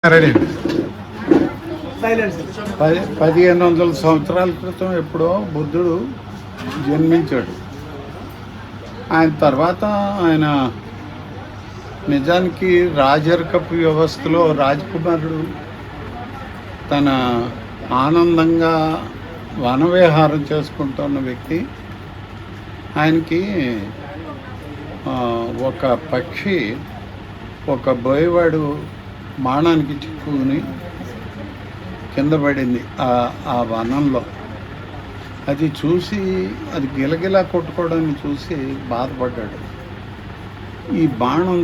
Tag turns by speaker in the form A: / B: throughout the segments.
A: 1500 సంవత్సరాల క్రితం ఎప్పుడో బుద్ధుడు జన్మించాడు. ఆయన తర్వాత ఆయన నిజానికి రాజరికపు వ్యవస్థలో రాజకుమారుడు తన ఆనందంగా వనవిహారం చేసుకుంటున్న వ్యక్తి. ఆయనకి ఒక పక్షి ఒక బోయవాడు బాణానికి చిక్కుని కింద పడింది ఆ వనంలో. అది చూసి అది గిలగిలా కొట్టుకోవడాన్ని చూసి బాధపడ్డాడు. ఈ బాణం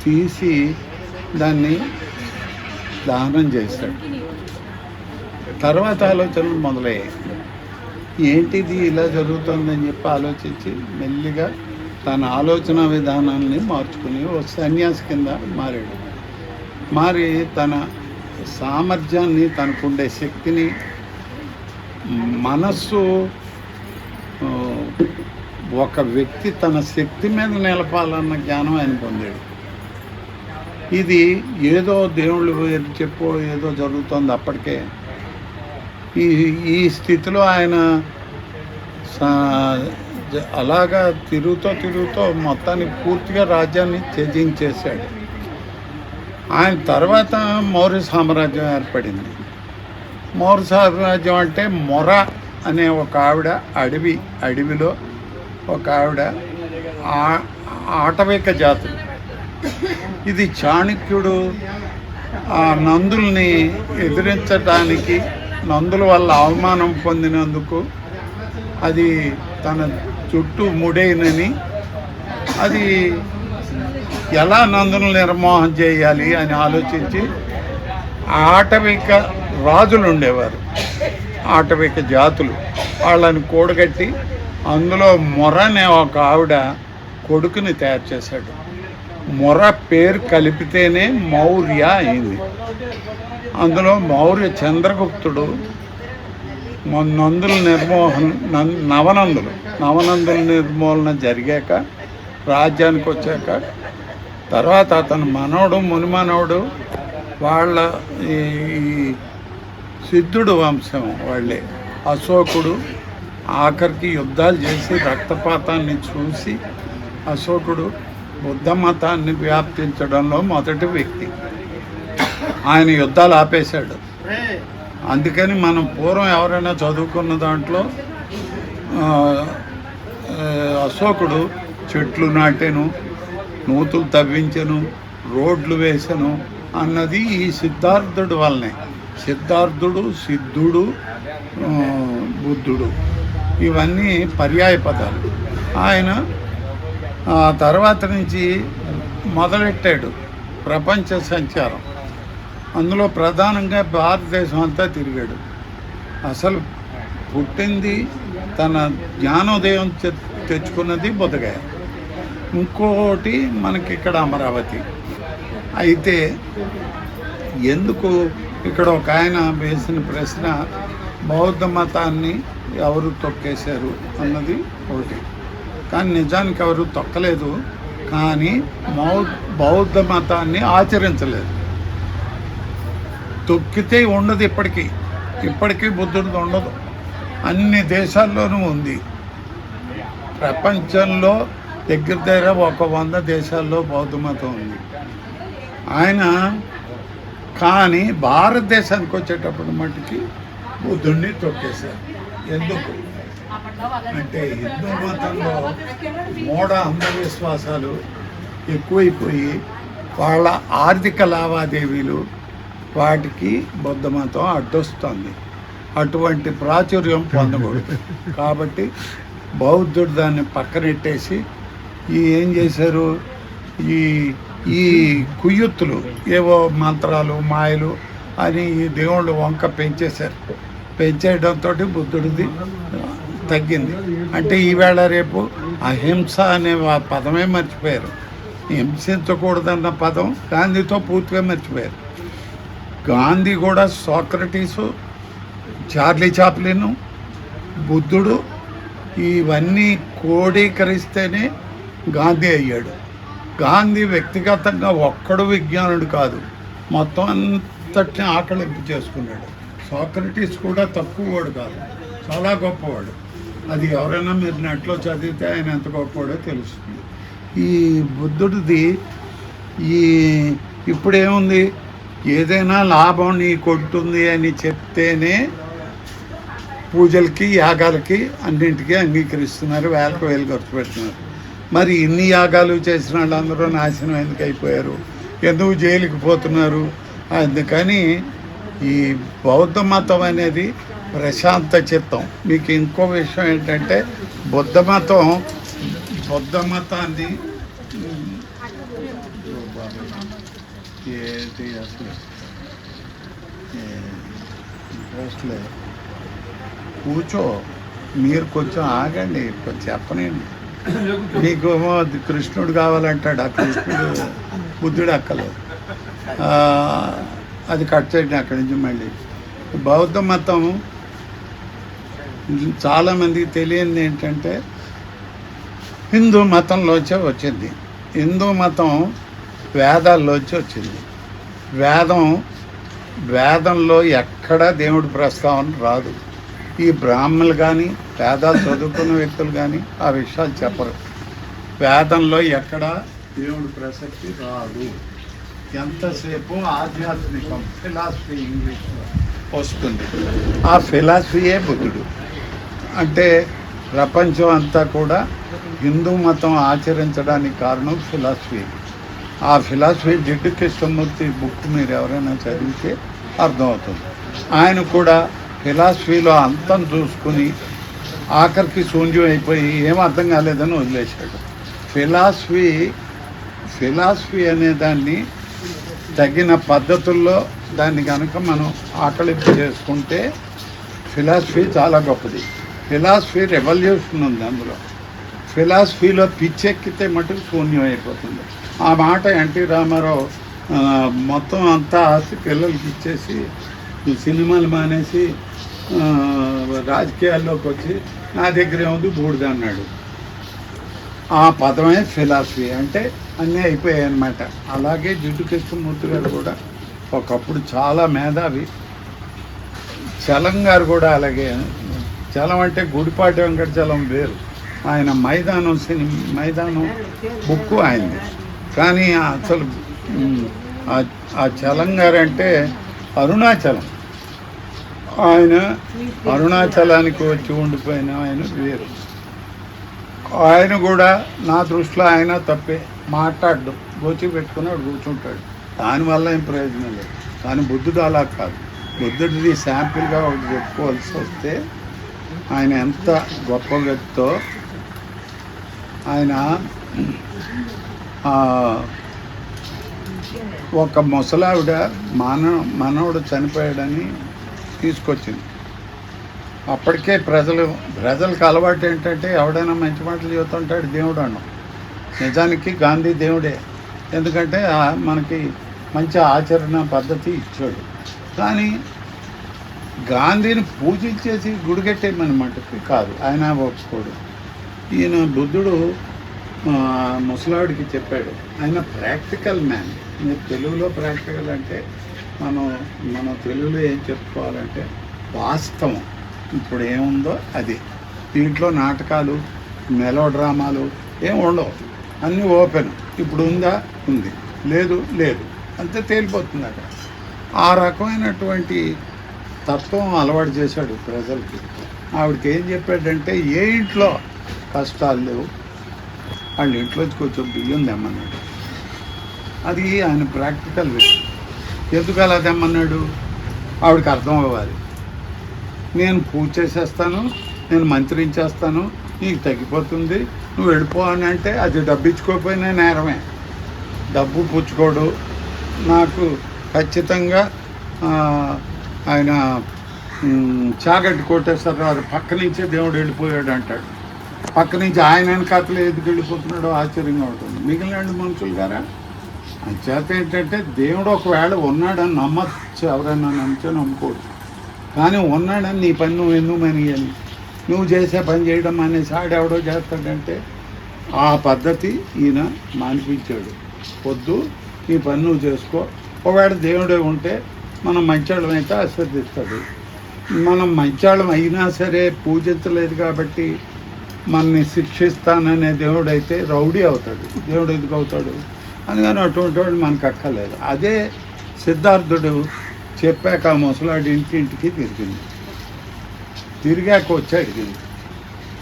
A: తీసి దాన్ని దహనం చేశాడు. తర్వాత ఆలోచనలు మొదలయ్యాయి. ఏంటిది ఇలా జరుగుతుందని చెప్పి ఆలోచించి మెల్లిగా తన ఆలోచన విధానాన్ని మార్చుకుని ఓ సన్యాసి కింద మారి తన సామర్థ్యాన్ని, తనకుండే శక్తిని, మనస్సు ఒక వ్యక్తి తన శక్తి మీద నిలపాలన్న జ్ఞానం ఆయన పొందాడు. ఇది ఏదో దేవుళ్ళు చెప్పో ఏదో జరుగుతుంది. అప్పటికే ఈ స్థితిలో ఆయన అలాగా తిరుగుతూ మొత్తానికి పూర్తిగా రాజ్యాన్ని త్యజించేశాడు. ఆయన తర్వాత మౌర్య సామ్రాజ్యం ఏర్పడింది. మౌర్య సామ్రాజ్యం అంటే మొర అనే ఒక ఆవిడ అడవిలో ఒక ఆవిడ ఆటవిక జాతి. ఇది చాణక్యుడు ఆ నందుల్ని ఎదిరించడానికి, నందుల వల్ల అవమానం పొందినందుకు అది తన చుట్టూ ముడైనని, అది ఎలా నందులను నిర్మోహం చేయాలి అని ఆలోచించి ఆటవిక రాజులు ఉండేవారు, ఆటవిక జాతులు. వాళ్ళని కూడగట్టి అందులో మొర అనే ఒక ఆవిడ కొడుకుని తయారు చేశాడు. మొర పేరు కలిపితేనే మౌర్య అయింది. అందులో మౌర్య చంద్రగుప్తుడు నందుల నవనందుల నిర్మూలన జరిగాక, రాజ్యానికి వచ్చాక, తర్వాత అతను మునిమనవుడు వాళ్ళ ఈ సిద్ధుడు వంశం వాళ్ళే అశోకుడు ఆఖరికి యుద్ధాలు చేసి రక్తపాతాన్ని చూసి అశోకుడు బుద్ధ మతాన్ని వ్యాప్తించడంలో మొదటి వ్యక్తి. ఆయన యుద్ధాలు ఆపేశాడు. అందుకని మనం పూర్వం ఎవరైనా చదువుకున్న దాంట్లో అశోకుడు చెట్లు నాటెను, నూతులు తవ్వించెను, రోడ్లు వేసెను అన్నది ఈ సిద్ధార్థుడు వల్లనే. సిద్ధార్థుడు, సిద్ధుడు, బుద్ధుడు ఇవన్నీ పర్యాయ పదాలు. ఆయన తర్వాత నుంచి మొదలెట్టాడు ప్రపంచ సంచారం. అందులో ప్రధానంగా భారతదేశం అంతా తిరిగాడు. అసలు పుట్టింది, తన జ్ఞానోదయం తెచ్చుకున్నది బుద్ధగయ. ఇంకోటి మనకి ఇక్కడ అమరావతి. అయితే ఎందుకు ఇక్కడ ఒక ఆయన వేసిన ప్రశ్న, బౌద్ధ మతాన్ని ఎవరు తొక్కేశారు అన్నది ఒకటి. కానీ నిజానికి ఎవరు తొక్కలేదు, కానీ బౌద్ధ మతాన్ని ఆచరించలేదు. తొక్కితే ఉండదు, ఇప్పటికీ బుద్ధుడిది ఉండదు. అన్ని దేశాల్లోనూ ఉంది. ప్రపంచంలో దగ్గర ఒక 100 దేశాల్లో బౌద్ధ మతం ఉంది. ఆయన కానీ భారతదేశానికి వచ్చేటప్పుడు మటుకి బుద్ధుడిని తొక్కేశారు. ఎందుకు అంటే హిందూ మతంలో మూఢ అంధవిశ్వాసాలు ఎక్కువైపోయి వాళ్ళ ఆర్థిక లావాదేవీలు వాటికి బౌద్ధ మతం అడ్డొస్తుంది. అటువంటి ప్రాచుర్యం పొందకూడదు. కాబట్టి బౌద్ధుడు దాన్ని పక్కనెట్టేసి ఏం చేశారు, ఈ కుయ్యుత్తులు ఏవో మంత్రాలు మాయలు అని ఈ దేవుళ్ళు వంక పెంచేయడంతో బుద్ధుడిది తగ్గింది. అంటే ఈవేళ రేపు అహింస అనే పదమే మర్చిపోయారు. హింసించకూడదన్న పదం గాంధీతో పూర్తిగా మర్చిపోయారు. గాంధీ కూడా, సోక్రటీసు, చార్లీ చాప్లిన్, బుద్ధుడు ఇవన్నీ క్రోడీకరిస్తేనే గాంధీ అయ్యాడు. గాంధీ వ్యక్తిగతంగా ఒక్కడు విజ్ఞానుడు కాదు, మొత్తం అంతటిని ఆకలింపు చేసుకున్నాడు. సోక్రటీస్ కూడా తక్కువ వాడు కాదు, చాలా గొప్పవాడు. అది ఎవరైనా మీరు నెట్లో చదివితే ఆయన ఎంత గొప్పవాడో తెలుస్తుంది. ఈ బుద్ధుడిది ఈ ఇప్పుడేముంది, ఏదైనా లాభం నీ కొడుతుంది అని చెప్తేనే పూజలకి యాగాలకి అన్నింటికీ అంగీకరిస్తున్నారు, వేలకు వేలు ఖర్చు పెడుతున్నారు. మరి ఇన్ని యాగాలు చేసిన వాళ్ళందరూ నాశనం ఎందుకు అయిపోయారు, ఎందుకు జైలుకి పోతున్నారు? అందుకని ఈ బౌద్ధ మతం అనేది ప్రశాంత చిత్తం. మీకు ఇంకో విషయం ఏంటంటే బుద్ధ మతాన్ని ఏంటి అసలు కూర్చో, మీరు కొంచెం ఆగండి, కొంచెం చెప్పనండి. మీకు కృష్ణుడు కావాలంటాడు, ఆ కృష్ణుడు బుద్ధుడు అక్కలేదు. అది కట్ చేయండి అక్కడి నుంచి. మళ్ళీ బౌద్ధ మతం చాలామందికి తెలియనిది ఏంటంటే హిందూ మతంలోంచే వచ్చింది. హిందూ మతం వేదాల్లోంచి వచ్చింది. వేదంలో ఎక్కడా దేవుడి ప్రస్తావన రాదు. ఈ బ్రాహ్మణులు కానీ వేదాలు చదువుకున్న వ్యక్తులు కానీ ఆ విషయాలు చెప్పరు. వేదంలో ఎక్కడా దేవుడి ప్రసక్తి రాదు. ఎంతసేపు ఆధ్యాత్మికం, ఫిలాసఫీ ఇంగ్లీష్లో వస్తుంది. ఆ ఫిలాసఫీయే బుద్ధుడు. అంటే ప్రపంచం అంతా కూడా హిందూ మతం ఆచరించడానికి కారణం ఫిలాసఫీ. ఆ ఫిలాసఫీ జిడ్డు కృష్ణమూర్తి బుక్ మీరు ఎవరైనా చదివితే అర్థమవుతుంది. ఆయన కూడా ఫిలాసఫీలో అంతం చూసుకుని ఆఖరికి శూన్యం అయిపోయి ఏం అర్థం కాలేదని వదిలేశాడు. ఫిలాసఫీ అనే దాన్ని తగిన పద్ధతుల్లో దాన్ని కనుక మనం ఆకలింపు చేసుకుంటే ఫిలాసఫీ చాలా గొప్పది. ఫిలాసఫీ రెవల్యూషన్ ఉంది అందులో. ఫిలాసఫీలో పిచ్చెక్కితే మటుకు శూన్యం అయిపోతుంది. ఆ మాట ఎన్టీ రామారావు మొత్తం అంతా ఆస్తి పిల్లలకి ఇచ్చేసి సినిమాలు మానేసి రాజకీయాల్లోకి వచ్చి నా దగ్గర ఏముంది బూడిద అన్నాడు. ఆ పదమే ఫిలాసఫీ. అంటే అన్నీ అయిపోయాయి అన్నమాట. అలాగే జిడ్డు కృష్ణమూర్తి గారు కూడా ఒకప్పుడు చాలా మేధావి. చలం గారు కూడా అలాగే. చలం అంటే గుడిపాటి వెంకటచలం వేరు. ఆయన మైదానం బుక్ అయింది. కానీ అసలు ఆ చలం గారు అంటే అరుణాచలం, ఆయన అరుణాచలానికి వచ్చి ఉండిపోయిన ఆయన వేరు. ఆయన కూడా నా దృష్టిలో ఆయన తప్పే, మాట్లాడు గోచి పెట్టుకుని కూర్చుంటాడు. దానివల్ల ఏం ప్రయోజనం లేదు. కానీ బుద్ధుడు అలా కాదు. బుద్ధుడిది శాంపిల్గా ఒకటి చెప్పుకోవాల్సి వస్తే ఆయన ఎంత గొప్ప వ్యక్తో, ఆయన ఒక ముసలావిడ మనవడు చనిపోయాడని తీసుకొచ్చింది. అప్పటికే ప్రజలకు అలవాటు ఏంటంటే ఎవడైనా మంచి మాటలు చెబుతుంటాడు దేవుడు అన్నాం. నిజానికి గాంధీ దేవుడే, ఎందుకంటే మనకి మంచి ఆచరణ పద్ధతి ఇచ్చాడు. కానీ గాంధీని పూజించేసి గుడిగట్టేయమన్నమాటకి కాదు, ఆయన ఒప్పుకోడు. ఈయన బుద్ధుడు ముసలావిడికి చెప్పాడు. ఆయన ప్రాక్టికల్ మ్యాన్. మీరు తెలుగులో ప్రాక్టికల్ అంటే మనం తెలుగులో ఏం చెప్పుకోవాలంటే వాస్తవం. ఇప్పుడు ఏముందో అది. దీంట్లో నాటకాలు, మెలో డ్రామాలు ఏం ఉండవు, అన్నీ ఓపెన్. ఇప్పుడు ఉందా ఉంది, లేదు అంతే తేలిపోతుంది అక్కడ. ఆ రకమైనటువంటి తత్వం అలవాటు చేశాడు ప్రజలకి. ఆవిడకి ఏం చెప్పాడంటే ఏ ఇంట్లో కష్టాలు లేవు వాళ్ళ ఇంట్లోంచి కొంచెం బియ్యం తెమ్మన్నాడు. అది ఆయన ప్రాక్టికల్ విషయం. ఎందుకు అలా తెమ్మన్నాడు? ఆవిడకి అర్థం అవ్వాలి. నేను పూజ చేసేస్తాను, నేను మంత్రించేస్తాను, నీకు తగ్గిపోతుంది, నువ్వు వెళ్ళిపో అని అంటే అది డబ్బు ఇచ్చుకోకపోయినా నేరమే. డబ్బు పుచ్చుకోడు. నాకు ఖచ్చితంగా ఆయన చాగట్టి కోటేశ్వరరావు పక్క నుంచే దేవుడు వెళ్ళిపోయాడు అంటాడు. పక్క నుంచి ఆయన వెనకాతలు ఎందుకు వెళ్ళిపోతున్నాడో ఆశ్చర్యంగా ఉంటుంది. మిగిలిన మనుషులు గారా అంచేత ఏంటంటే దేవుడు ఒకవేళ ఉన్నాడని నమ్మచ్చు, ఎవరైనా నమ్మితే నమ్ముకోడు. కానీ ఉన్నాడని నీ పని నువ్వు ఎందుకు మనియాలి? నువ్వు చేసే పని చేయడం అనేసి ఆడెవడో చేస్తాడంటే ఆ పద్ధతి ఈయన మానిపించాడు. పొద్దు నీ పని నువ్వు చేసుకో, ఒకవేళ దేవుడే ఉంటే మనం మంచాళ్ళం అయితే ఆశీర్దిస్తాడు. మనం మంచాళ్ళం అయినా సరే పూజించలేదు కాబట్టి మనని శిక్షిస్తాననే దేవుడు అయితే రౌడీ అవుతాడు. దేవుడు ఎందుకు అవుతాడు? అందుకని అటువంటి వాడు మనకు అక్కర్లేదు. అదే సిద్ధార్థుడు చెప్పాక ఆ ముసలాడు ఇంటింటికి తిరిగాక వచ్చి అడిగింది,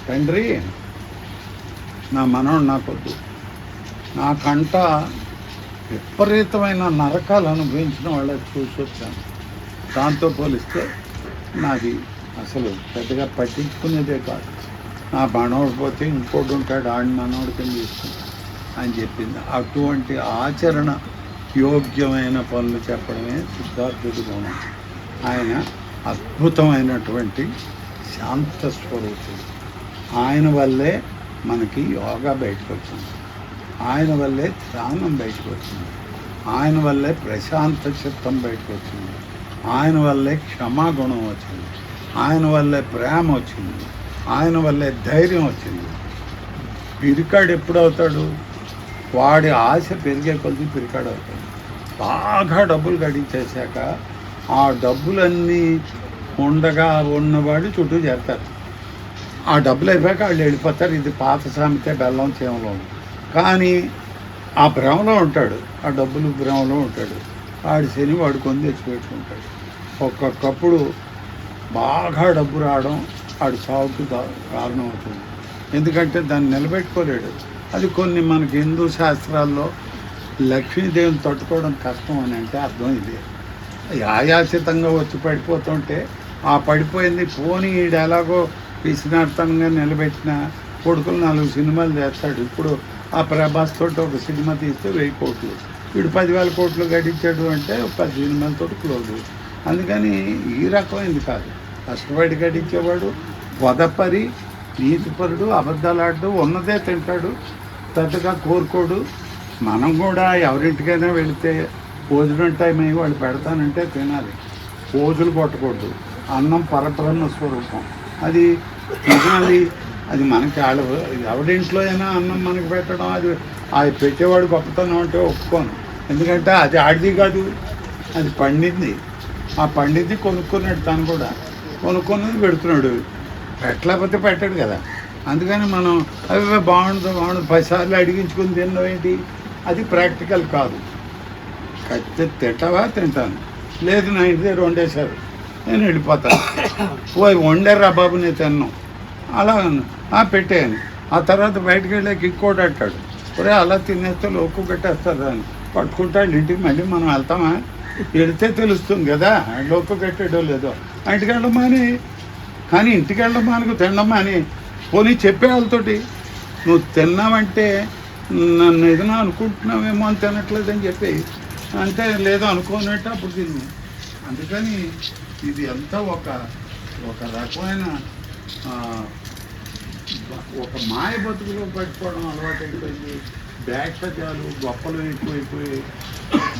A: తండ్రి నా మనవడు నాకొద్దు, నాకంట విపరీతమైన నరకాలు అనుభవించిన వాళ్ళకి చూసి వచ్చాను, దాంతో పోలిస్తే నాది అసలు పెద్దగా పట్టించుకునేదే కాదు, నా మనవడు పోతే ఇంకోటి ఉంటాడు ఆడి మనవడి కింద తీసుకుంటాను అని చెప్పింది. అటువంటి ఆచరణ యోగ్యమైన పనులు చెప్పడమే సిద్ధార్థుడి గుణం. ఆయన అద్భుతమైనటువంటి శాంత స్వరూపుడు. ఆయన వల్లే మనకి యోగా బయటకు వచ్చింది, ఆయన వల్లే ధ్యానం బయటకు వచ్చింది, ఆయన వల్లే ప్రశాంత చిత్తం బయటకు వచ్చింది, ఆయన వల్లే క్షమాగుణం వచ్చింది, ఆయన వల్లే ప్రేమ వచ్చింది, ఆయన వల్లే ధైర్యం వచ్చింది. పిరికాడు ఎప్పుడు అవుతాడు? వాడి ఆశ పెరిగే కొద్ది పిరికాడు అవుతాడు. బాగా డబ్బులు గడించేశాక ఆ డబ్బులన్నీ ఉండగా ఉన్నవాడు చుట్టూ చేరతారు. ఆ డబ్బులు అయిపోయాక వాళ్ళు వెళ్ళిపోతారు. ఇది పాత సామెతే, బెల్లం చేమలో. కానీ ఆ భ్రమలో ఉంటాడు, ఆ డబ్బులు భ్రమలో ఉంటాడు. వాడి శని వాడు కొని తెచ్చిపెట్టుకుంటాడు. ఒక్కొక్కప్పుడు బాగా డబ్బు రావడం వాడి సాగుకు కారణం అవుతుంది. ఎందుకంటే దాన్ని నిలబెట్టుకోలేడు. అది కొన్ని మనకి హిందూ శాస్త్రాల్లో లక్ష్మీదేవిని తట్టుకోవడం కష్టం అని అంటే అర్థం ఇదే. ఆయాచితంగా వచ్చి పడిపోతుంటే ఆ పడిపోయింది పోనీ ఈడు ఎలాగో పిసినార్థంగా నిలబెట్టిన కొడుకులు 4 సినిమాలు చేస్తాడు. ఇప్పుడు ఆ ప్రభాస్ తోటి ఒక సినిమా తీస్తే 1000 కోట్లు, వీడు 10,000 కోట్లు గడించాడు అంటే 10 సినిమాలతో క్లోజ్. అందుకని ఈ రకమైనది కాదు. కష్టపడి గడించేవాడు వదపరి నీతిపరుడు, అబద్ధాలాడు, ఉన్నదే తింటాడు, పెద్దగా కోరుకోడు. మనం కూడా ఎవరింటికైనా వెళితే భోజనం టైం అయ్యి వాళ్ళు పెడతానంటే తినాలి, పోజులు కొట్టకూడదు. అన్నం పరబ్రహ్మ స్వరూపం, అది తినాలి. అది మనకి ఎవరింట్లో అయినా అన్నం మనకి పెట్టడం, అది పెట్టేవాడు గొప్పతనం అంటే ఒప్పుకోను. ఎందుకంటే అది ఆడిది కాదు, అది పండింది. ఆ పండింది కొనుక్కున్నాడు, తను కూడా కొనుక్కున్నది పెడుతున్నాడు. పెట్టలేకపోతే పెట్టాడు కదా. అందుకని మనం అవి బాగుండదు 10 సార్లు అడిగించుకుని తిన్నాం ఏంటి? అది ప్రాక్టికల్ కాదు. కత్తి తింటావా? తింటాను. లేదు నా ఇంటి దగ్గర వండేశారు, నేను వెళ్ళిపోతాను. పోయి వండారా బాబు నేను తిన్నాం అలా పెట్టేయను. ఆ తర్వాత బయటకు వెళ్ళాక ఇంకోటి అంటాడు, ఒరే అలా తినేస్తే లోకు కట్టేస్తారు అని పట్టుకుంటాడు. ఇంటికి మళ్ళీ మనం వెళ్తామా? వెళితే తెలుస్తుంది కదా లోకు కట్టాడో లేదో. ఇంటికి వెళ్ళడం మాని, కానీ ఇంటికి వెళ్ళడం మానకు తినడం మాని. పోనీ చెప్పే వాళ్ళతోటి నువ్వు తిన్నావంటే నన్ను ఏదైనా అనుకుంటున్నావేమో అని తినట్లేదని చెప్పి అంటే లేదో అనుకోనట్టు అప్పుడు తిని. అందుకని ఇది అంతా ఒక రకమైన ఒక మాయ బతుకులో పట్టుకోవడం అలవాటైపోయింది. బ్యాక్టర్యాలు గొప్పలు ఎక్కువైపోయి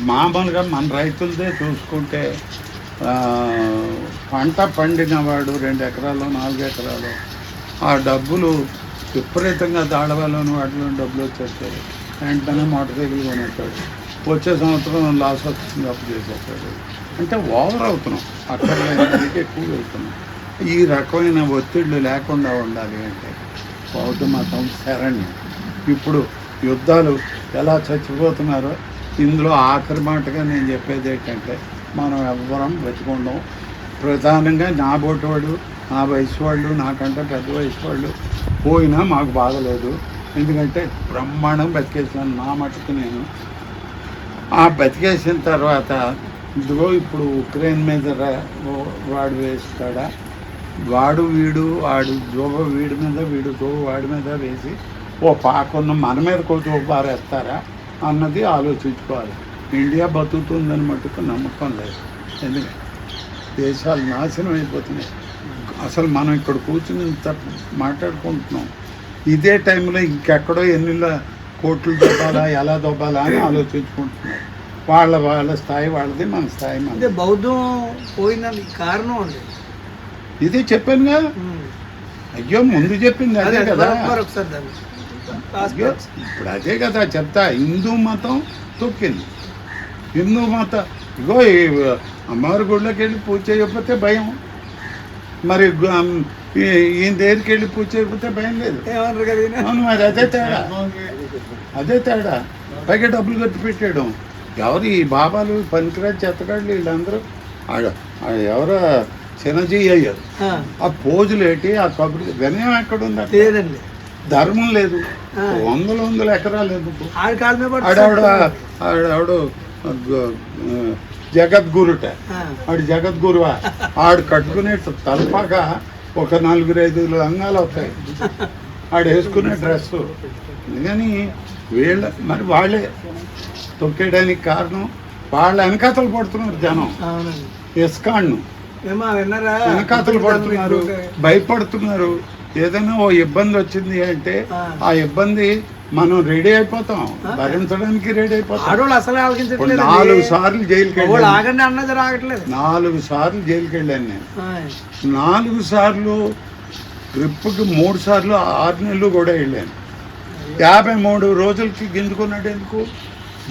A: మామూలుగా మన రైతులదే చూసుకుంటే పంట పండినవాడు 2 ఎకరాలు 4 ఎకరాలు ఆ డబ్బులు విపరీతంగా దాడవాళ్ళని వాటిలో డబ్బులు వచ్చేస్తాయి. వెంటనే మోటార్ సైకిల్ కొనేస్తాడు, వచ్చే సంవత్సరం లాస్ వస్తుంది, అప్పు చేసేస్తాడు. అంటే ఓవర్ అవుతున్నాం, అక్కడికి ఎక్కువ వెళ్తున్నాం. ఈ రకమైన ఒత్తిళ్ళు లేకుండా ఉండాలి అంటే బౌద్ధ మతం శరణ్యం. ఇప్పుడు యుద్ధాలు ఎలా చచ్చిపోతున్నారో ఇందులో ఆఖరి మాటగా నేను చెప్పేది ఏంటంటే మనం ఎవ్వరం బతికుండం. ప్రధానంగా నా బోటివాడు, నా వయసు వాళ్ళు, నాకంటే పెద్ద వయసు వాళ్ళు పోయినా మాకు బాధలేదు. ఎందుకంటే బ్రహ్మాండం బతికేసాను నా మటుకు నేను. ఆ బతికేసిన తర్వాత ఇదిగో ఇప్పుడు ఉక్రెయిన్ మీద వాడు వేస్తాడా, వాడు జోబ వీడి మీద, వీడు జోబ వాడి మీద వేసి ఓ పాకున్న మన మీద కొంచెం పారేస్తారా అన్నది ఆలోచించుకోవాలి. ఇండియా బతుకుతుందని మటుకు నమ్మకం లేదు. ఎందుకంటే దేశాలు నాశనం అయిపోతున్నాయి. అసలు మనం ఇక్కడ కూర్చుని ఇంత మాట్లాడుకుంటున్నాం, ఇదే టైంలో ఇంకెక్కడో ఎన్ని కోట్లు దొబ్బాలా, ఎలా దొబ్బాలా అని ఆలోచించుకుంటున్నారు. వాళ్ళ స్థాయి వాళ్ళది, మన స్థాయి మన.
B: బౌద్ధం పోయిన కారణం అండి
A: ఇది చెప్పానుగా. అయ్యో ముందు చెప్పింది అదే కదా. అయ్యో ఇప్పుడు అదే కదా చెప్తా. హిందూ మతం తొక్కింది. హిందూ మత ఇగో ఈ అమ్మవారి గుడిలోకి వెళ్ళి పూజ చేయకపోతే భయం, మరి ఈయన దగ్గరికి వెళ్ళి పూజ చేయకపోతే భయం లేదు.
B: ఏమన్నారు కదా ఈయన?
A: అవును, మరి అదే తేడా. పైగా డబ్బులు ఖర్చు పెట్టాడు. ఎవరు ఈ బాబాలు పనికిరాజు చెత్తగాళ్ళు వీళ్ళందరూ ఎవరో చిన్నజీ అయ్యారు.
B: ఆ,
A: ఆ పోజులు ఏంటి, ఆ కబుర్లు వినయం ఎక్కడుంది?
B: లేదండి.
A: ధర్మం లేదు. వందల ఎకరాలు ఎందుకు?
B: ఆడి కాళ్ళ మీద
A: ఆడెవడు జగద్గురుట, ఆడు జగద్గురువా? ఆడు కట్టుకునే తలపాక ఒక 4-5 లంగాలు వస్తాయి ఆడు వేసుకునే డ్రెస్సు. అందుకని మరి వాళ్ళే తొక్కేయడానికి కారణం వాళ్ళ వెనకాతలు పడుతున్నారు జనం.
B: అవునండి.
A: ఇస్కాన్ను
B: ఏమా విన్నారా?
A: వెనకాతలు పడుతున్నారు, భయపడుతున్నారు. ఏదైనా ఓ ఇబ్బంది వచ్చింది అంటే ఆ ఇబ్బంది మనం రెడీ అయిపోతాం, భరించడానికి రెడీ అయిపోతాం.
B: ఆడవాళ్ళు అసలు ఆలోచించట్లేదు.
A: 4 సార్లు జైలుకి వెళ్ళాను.
B: ఆగండి అన్నది రాగట్లేదు.
A: 4 సార్లు జైలుకి వెళ్ళాను నేను. 4 సార్లు ట్రిప్కి 3 సార్లు 6 నెలలు కూడా వెళ్ళాను. 53 రోజులకి గింజుకున్నాడు. ఎందుకు?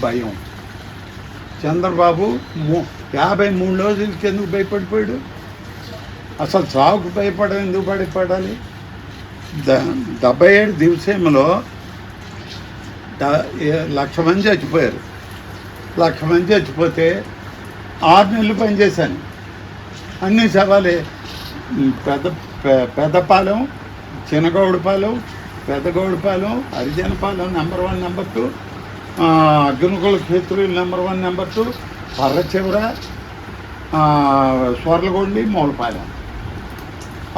A: భయం. చంద్రబాబు 53 రోజులకి ఎందుకు భయపడిపోయాడు? అసలు చావుకు ఎందుకు భయపడాలి? 77 దివసంలో 1,00,000 మంది చచ్చిపోయారు. 1,00,000 మంది చచ్చిపోతే 6 నెలలు పనిచేశాను. అన్ని సవాలే. పెద్దపాలెం, చిన్నగౌడపాలెం, పెద్దగౌడపాలెం, హరిజనపాలెం నెంబర్ 1 నెంబర్ 2, అగ్నికుల క్షేత్రులు నెంబర్ 1 నెంబర్ 2, పర్రచివర, స్వర్లగొండి, మూలపాలెం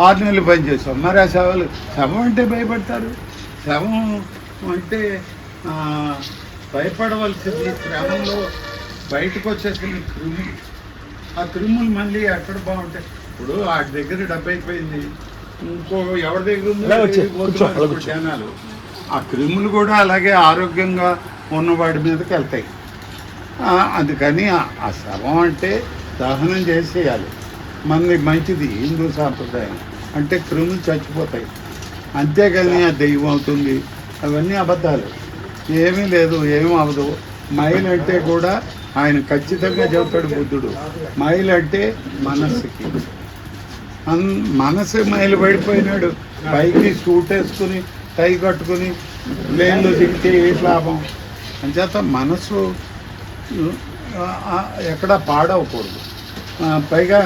A: 6 నెలలు పనిచేస్తాం. మరి ఆ శవం అంటే భయపడతారు. శవం అంటే భయపడవలసింది. క్రమంలో బయటకు వచ్చేసిన క్రిములు, ఆ క్రిములు మళ్ళీ ఎక్కడ బాగుంటాయి? ఇప్పుడు వాటి దగ్గర డబ్బు అయిపోయింది, ఇంకో ఎవరి దగ్గర ఉందో జనాలు. ఆ క్రిములు కూడా అలాగే ఆరోగ్యంగా ఉన్నవాడి మీదకి వెళ్తాయి. అందుకని ఆ శవం అంటే దహనం చేసేయాలి. మనది మంచిది హిందూ సాంప్రదాయం. అంటే క్రిములు చచ్చిపోతాయి, అంతేగాని ఆ దెయ్యం అవుతుంది, అవన్నీ అబద్ధాలు. ఏమీ లేదు, ఏమీ అవ్వదు. మైలు అంటే కూడా ఆయన ఖచ్చితంగా చెబుతాడు బుద్ధుడు. మైలు అంటే మనస్సుకి. మనసు మైలు పడిపోయినాడు. పైకి సూట్ వేసుకుని టై కట్టుకుని ప్లేన్లో దిగితే ఏ లాభం? అంచేత మనసు ఎక్కడా పాడవకూడదు. పైగా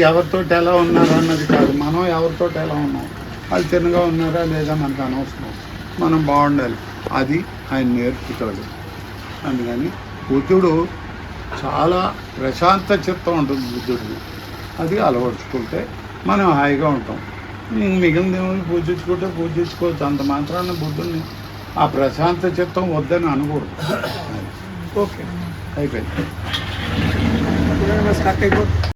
A: ఎవరితో ఎలా ఉన్నారు అన్నది కాదు, మనం ఎవరితో ఎలా ఉన్నాం, వాళ్ళు తిన్నగా ఉన్నారా లేదా మనకు అనవసరం. మనం బాగుండాలి. అది ఆయన నేర్పుతాడు. అందుకని బుద్ధుడు చాలా ప్రశాంత చిత్తం ఉంటుంది బుద్ధుడికి. అది అలవర్చుకుంటే మనం హాయిగా ఉంటాం. మిగిలిన దేవుళ్ళు పూజించుకోవచ్చు. అంత మాత్రాన బుద్ధుడిని ఆ ప్రశాంత చిత్తం వద్దని అనకూడదు.
B: ఓకే,
A: అయిపోయింది.
B: స్టార్ట్ అయిపోతుంది.